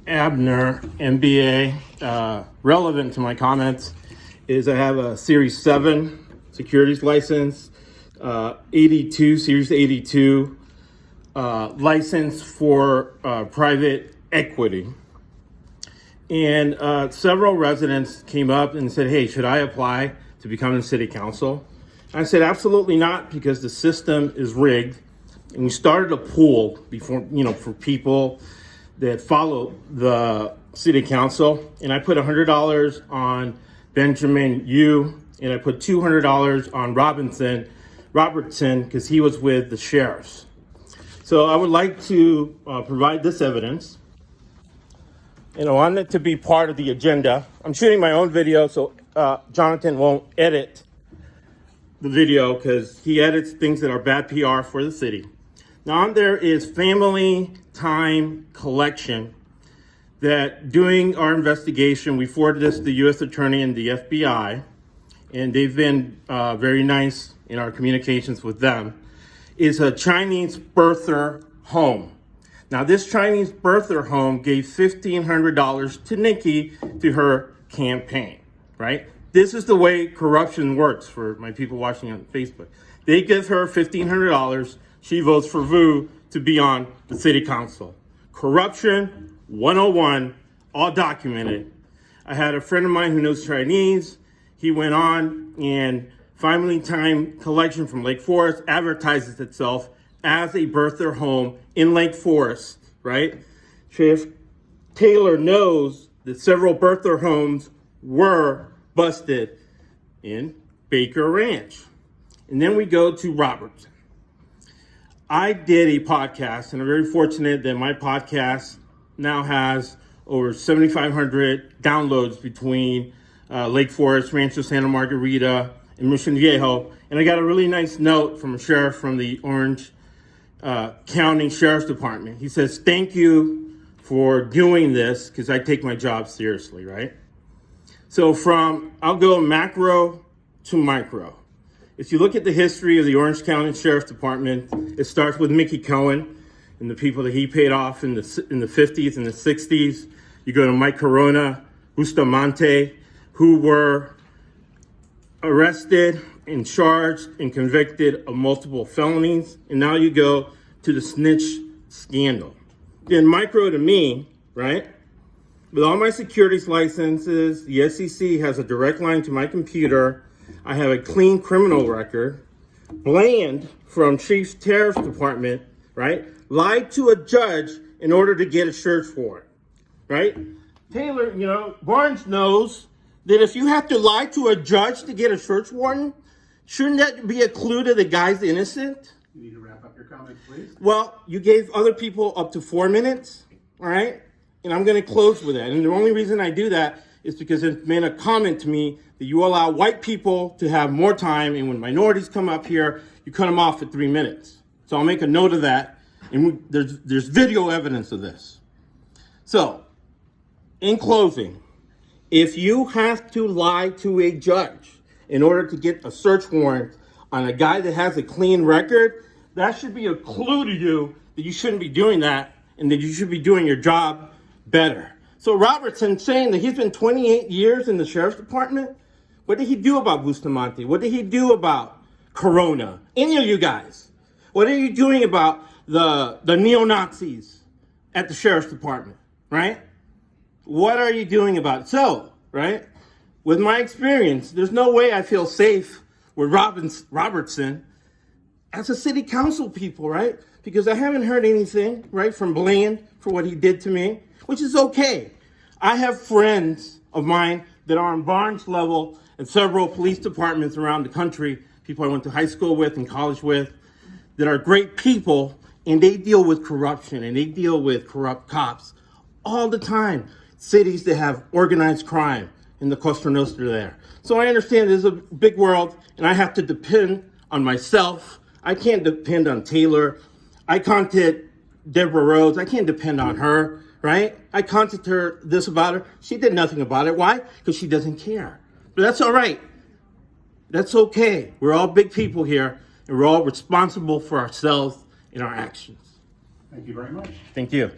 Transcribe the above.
Abner, MBA. Relevant to my comments is I have a Series 7 securities license, Series 82 license for private equity. And several residents came up and said, hey, should I apply to become a city council? I said, absolutely not, because the system is rigged. And we started a pool before, for people that follow the city council. And I put $100 on Benjamin Yu, and I put $200 on Robertson, because he was with the sheriffs. So I would like to provide this evidence. And I want it to be part of the agenda. I'm shooting my own video, so Jonathan won't edit the video because he edits things that are bad PR for the city. Now on there is family time collection that during our investigation, we forwarded this to the U.S. Attorney and the FBI, and they've been very nice in our communications with them, is a Chinese birther home. Now this Chinese birther home gave $1,500 to Nikki to her campaign, right? This is the way corruption works for my people watching on Facebook. They give her $1,500. She votes for Vu to be on the city council. Corruption 101, all documented. I had a friend of mine who knows Chinese. He went on, and Family Time Collection from Lake Forest advertises itself as a birther home in Lake Forest, right? Sheriff Taylor knows that several birther homes were busted in Baker Ranch. And then we go to Robertson. I did a podcast, and I'm very fortunate that my podcast now has over 7,500 downloads between Lake Forest, Rancho Santa Margarita, and Mission Viejo. And I got a really nice note from a sheriff from the Orange County Sheriff's Department. He says, thank you for doing this, because I take my job seriously, right? So I'll go macro to micro. If you look at the history of the Orange County Sheriff's Department, it starts with Mickey Cohen and the people that he paid off in the 50s and the 60s. You go to Mike Corona, Bustamante, who were arrested and charged and convicted of multiple felonies. And now you go to the snitch scandal. Then micro to me, right? With all my securities licenses, the SEC has a direct line to my computer. I have a clean criminal record. Bland from Chief's Tariff Department, right, lied to a judge in order to get a search warrant, right? Taylor, Barnes knows that if you have to lie to a judge to get a search warrant, shouldn't that be a clue that the guy's innocent? You need to wrap up your comments, please. Well, you gave other people up to 4 minutes, all right? And I'm going to close with that. And the only reason I do that is because it's been a comment to me that you allow white people to have more time, and when minorities come up here, you cut them off at 3 minutes. So I'll make a note of that, and there's video evidence of this. So, in closing, if you have to lie to a judge in order to get a search warrant on a guy that has a clean record, that should be a clue to you that you shouldn't be doing that and that you should be doing your job better. So Robertson saying that he's been 28 years in the sheriff's department. What did he do about Bustamante? What did he do about Corona? Any of you guys? What are you doing about the neo-Nazis at the sheriff's department, right? What are you doing about it? So, right, with my experience, there's no way I feel safe with Robertson as a city council people, right? Because I haven't heard anything, right, from Bland for what he did to me, which is okay. I have friends of mine that are on Barnes level in several police departments around the country, people I went to high school with and college with, that are great people, and they deal with corruption and they deal with corrupt cops all the time. Cities that have organized crime in the Costa Nostra there. So I understand this is a big world, and I have to depend on myself. I can't depend on Taylor. I contacted Deborah Rhodes. I can't depend on her, right? I contacted her this about her. She did nothing about it. Why? Because she doesn't care. But that's all right. That's okay. We're all big people here, and we're all responsible for ourselves and our actions. Thank you very much. Thank you.